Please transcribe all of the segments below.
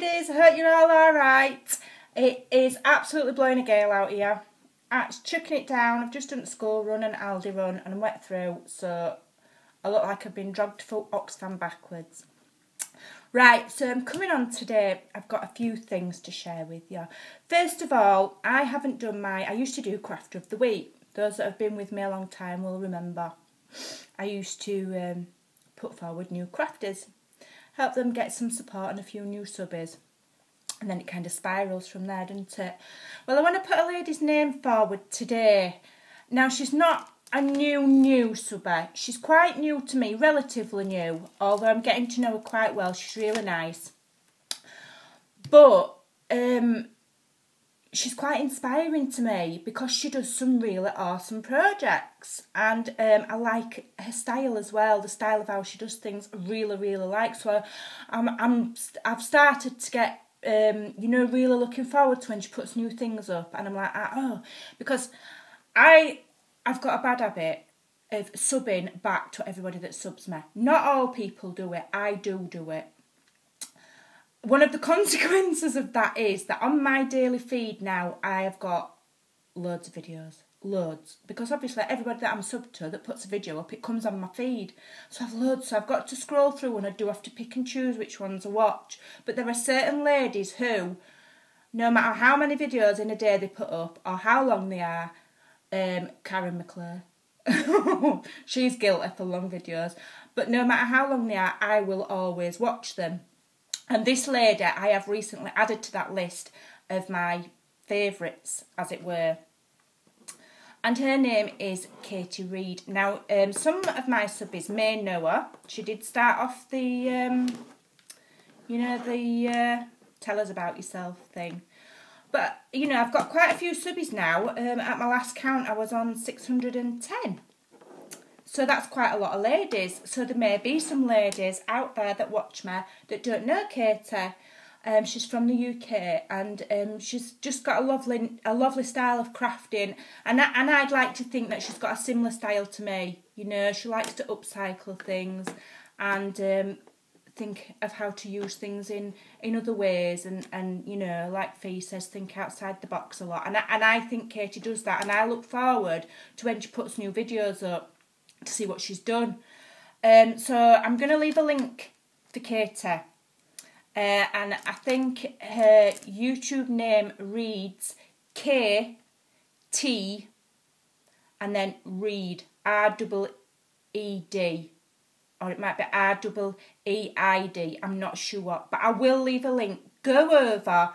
ladies, I hope you're all alright. It is absolutely blowing a gale out here. It's chucking it down. I've just done a school run and Aldi run and I'm wet through, so I look like I've been dragged full Oxfam backwards. Right, so I'm coming on today. I've got a few things to share with you. First of all, I haven't done I used to do Crafter of the Week. Those that have been with me a long time will remember. I used to put forward new crafters, help them get some support and a few new subbies. And then it kind of spirals from there, doesn't it? Well, I want to put a lady's name forward today. Now, she's not a new subby. She's quite new to me, relatively new, although I'm getting to know her quite well. She's really nice. But she's quite inspiring to me because she does some really awesome projects. And I like her style as well. The style of how she does things I really like. So I've started to get really looking forward to when she puts new things up, and I'm like, oh, because I've got a bad habit of subbing back to everybody that subs me. Not all people do it. I do it. One of the consequences of that is that on my daily feed now, I have got loads of videos. Loads. Because obviously everybody that I'm subbed to that puts a video up, it comes on my feed. So I've loads. So I've got to scroll through and I do have to pick and choose which ones I watch. But there are certain ladies who, no matter how many videos in a day they put up or how long they are, Karen McClure, she's guilty for long videos. But no matter how long they are, I will always watch them. And this lady I have recently added to that list of my favourites, as it were. And her name is Katie Reid. Now, some of my subbies may know her. She did start off the, tell us about yourself thing. But, I've got quite a few subbies now. At my last count, I was on 610. So that's quite a lot of ladies. So there may be some ladies out there that watch me that don't know Katie. She's from the UK and she's just got a lovely style of crafting, and I'd like to think that she's got a similar style to me. She likes to upcycle things and think of how to use things in other ways, and like Fee says, think outside the box a lot. And I think Katie does that, and I look forward to when she puts new videos up to see what she's done. So I'm going to leave a link to Katie. And I think her YouTube name reads KT and then Reid, R-E-E-D, or it might be R-E-E-I-D, I'm not sure, but I will leave a link. Go over,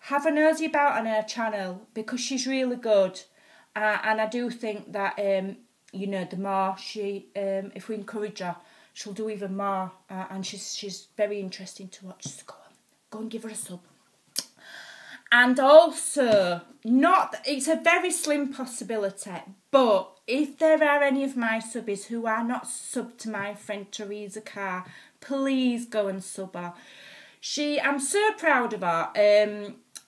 have a nosy about on her channel because she's really good, and I do think that the more she, if we encourage her, she'll do even more, and she's very interesting to watch. So go and give her a sub. And also, it's a very slim possibility, but if there are any of my subbies who are not subbed to my friend Teresa Carr, please go and sub her. I'm so proud of her,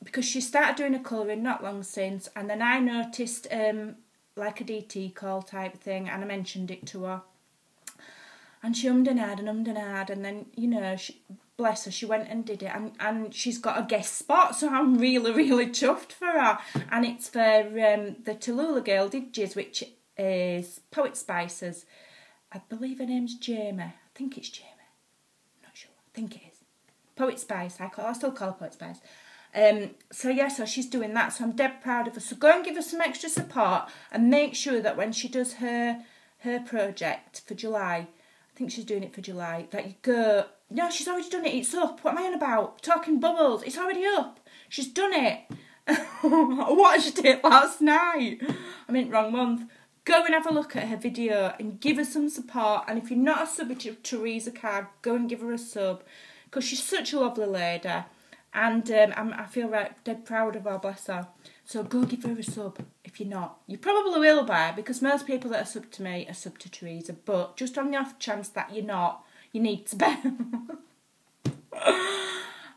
because she started doing a colouring not long since, and then I noticed like a DT call type thing, and I mentioned it to her. And she ummed and ahed, and then, bless her, she went and did it, and she's got a guest spot, so I'm really chuffed for her. And it's for the Tallulah girl, Digis, which is Poet Spices. I believe her name's Jamie. I think it's Jamie. I'm not sure. I think it is. Poet Spice. I still call her Poet Spice. So she's doing that, so I'm dead proud of her. So go and give her some extra support, and make sure that when she does her project for July, I think she's doing it for July, that you go, no, she's already done it, it's up. What am I on about? Talking bubbles, it's already up. She's done it. I watched it last night. I meant wrong month. Go and have a look at her video and give her some support. And if you're not a sub to Teresa Carr, go and give her a sub, because she's such a lovely lady. And I feel dead proud of her, bless her. So go give her a sub if you're not. You probably will buy, because most people that are sub to me are sub to Teresa. But just on the off chance that you're not, you need to buy.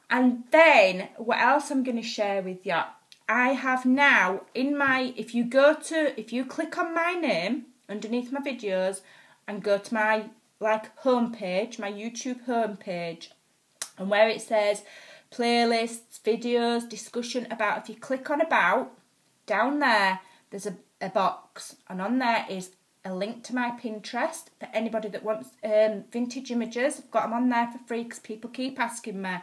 And then, what else I'm going to share with you? I have now, if you click on my name underneath my videos and go to my homepage, my YouTube homepage, and where it says playlists, videos, discussion about. If you click on about, down there, there's a box, and on there is a link to my Pinterest for anybody that wants vintage images. I've got them on there for free because people keep asking me.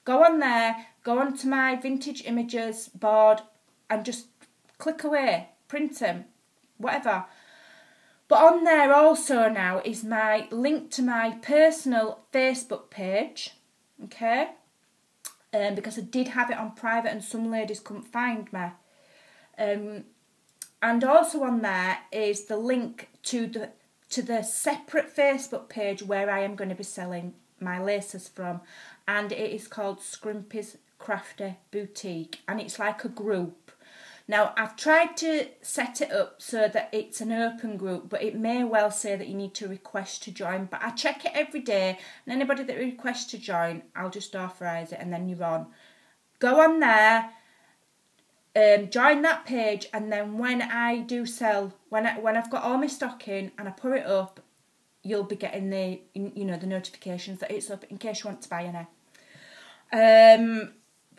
Go on there, go onto my vintage images board and just click away, print them, whatever. But on there also now is my link to my personal Facebook page, okay? Because I did have it on private and some ladies couldn't find me. And also on there is the link to the separate Facebook page where I am going to be selling my laces from, and it is called Scrimpy's Crafty Boutique, and it's like a group. Now, I've tried to set it up so that it's an open group, but it may well say that you need to request to join, but I check it every day, and anybody that requests to join, I'll just authorise it, and then you're on. Go on there, join that page, and then when I do sell, when I've got all my stock in and I put it up, you'll be getting the notifications that it's up in case you want to buy any.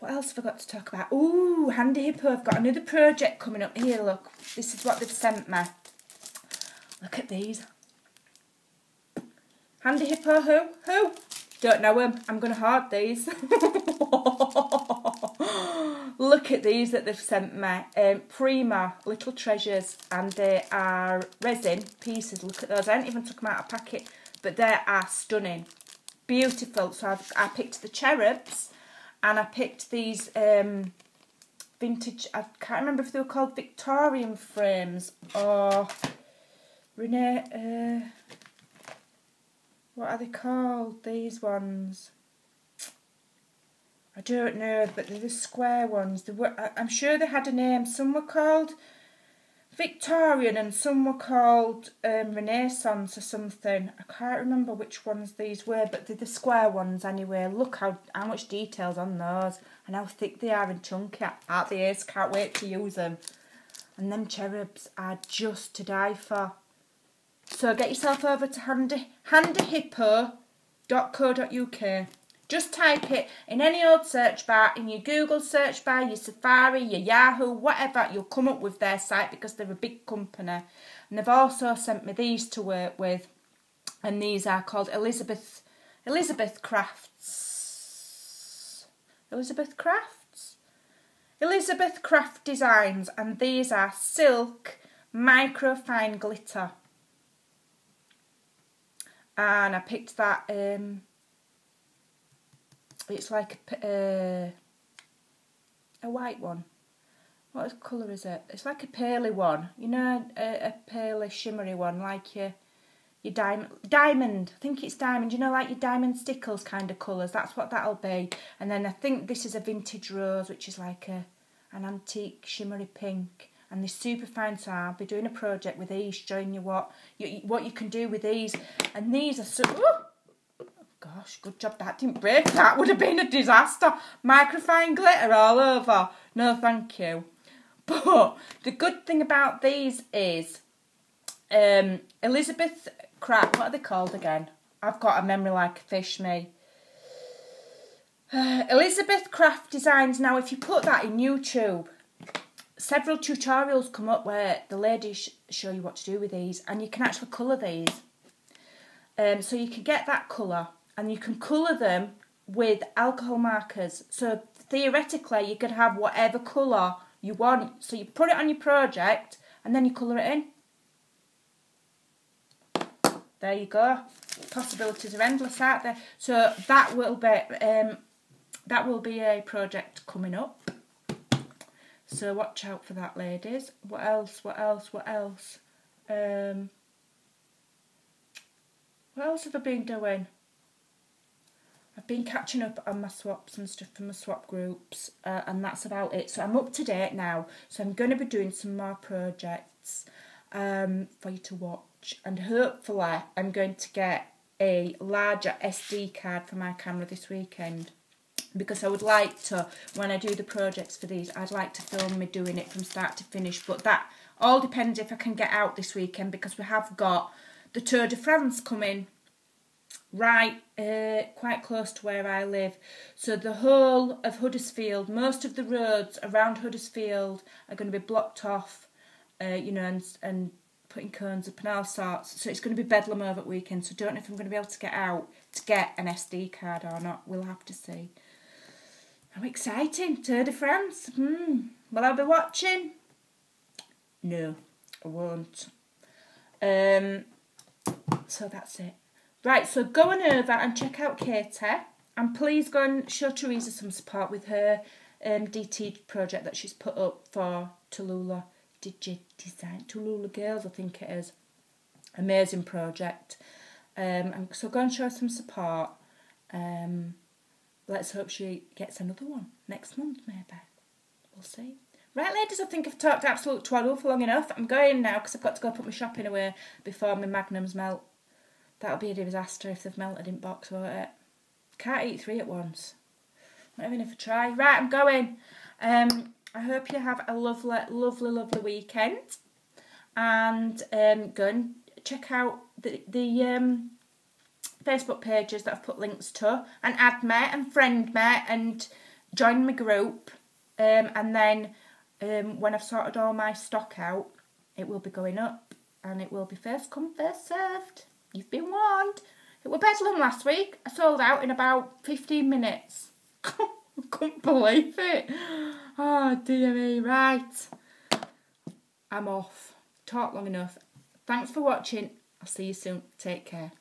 What else have I got to talk about? Ooh, Handy Hippo, I've got another project coming up. Here, look, this is what they've sent me. Look at these. Handy Hippo, who? Don't know him. I'm going to hoard these. Look at these that they've sent me. Prima Little Treasures, and they are resin pieces. Look at those. I haven't even took them out of packet, but they are stunning. Beautiful. So I picked the cherubs, and I picked these vintage, I can't remember if they were called Victorian frames or Renee, what are they called, these ones? I don't know, but they're the square ones. I'm sure they had a name. Some were called Victorian and some were called Renaissance or something. I can't remember which ones these were, but they're the square ones anyway. Look how much detail's on those and how thick they are and chunky. Out the ears, can't wait to use them. And them cherubs are just to die for. So get yourself over to handyhippo.co.uk. Just type it in any old search bar, in your Google search bar, your Safari, your Yahoo, whatever, you'll come up with their site because they're a big company. And they've also sent me these to work with, and these are called Elizabeth Crafts. Elizabeth Craft Designs, and these are silk microfine glitter. And I picked that, it's like a white one. What colour is it? It's like a pearly one. You know, a pearly shimmery one, like your diamond. I think it's diamond. You know, like your diamond stickles kind of colours. That's what that'll be. And then I think this is a vintage rose, which is like an antique shimmery pink. And they're super fine, so I'll be doing a project with these, showing you what you can do with these. And these are so... Gosh, good job that didn't break. That would have been a disaster. Microfine glitter all over. No, thank you. But the good thing about these is Elizabeth Craft. What are they called again? I've got a memory like a fish, me. Elizabeth Craft Designs. Now, if you put that in YouTube, several tutorials come up where the ladies show you what to do with these, and you can actually colour these. So you can get that colour, and you can colour them with alcohol markers. So theoretically, you could have whatever colour you want. So you put it on your project, and then you colour it in. There you go. Possibilities are endless, aren't there? So that will be a project coming up. So watch out for that, ladies. What else? What else have I been doing? I've been catching up on my swaps and stuff from my swap groups, and that's about it. So I'm up to date now. So I'm going to be doing some more projects for you to watch, and hopefully I'm going to get a larger SD card for my camera this weekend, because I would like to, when I do the projects for these, I'd like to film me doing it from start to finish. But that all depends if I can get out this weekend, because we have got the Tour de France coming right quite close to where I live. So the whole of Huddersfield, most of the roads around Huddersfield are going to be blocked off, you know, and putting cones up and all sorts. So it's going to be bedlam over at weekend. So don't know if I'm going to be able to get out to get an SD card or not. We'll have to see. How exciting. Tour de France. Will I be watching? No, I won't. So that's it. Right, so go on over and check out Katie, and please go and show Teresa some support with her DT project that she's put up for Tallulah Design, Tallulah Girls, I think it is. Amazing project. And so go and show her some support. Let's hope she gets another one next month, maybe. We'll see. Right, ladies, I think I've talked absolute twaddle for long enough. I'm going now because I've got to go put my shopping away before my magnums melt. That'll be a disaster if they've melted in box, won't it? Can't eat 3 at once. Not even if I try. Right, I'm going. I hope you have a lovely, lovely, lovely weekend. And go and check out the Facebook pages that I've put links to. And add me and friend me and join my group. And then when I've sorted all my stock out, it will be going up. And it will be first come, first served. You've been warned. It was bedlam last week. I sold out in about 15 minutes. I couldn't believe it. Oh, dear me. Right. I'm off. Talked long enough. Thanks for watching. I'll see you soon. Take care.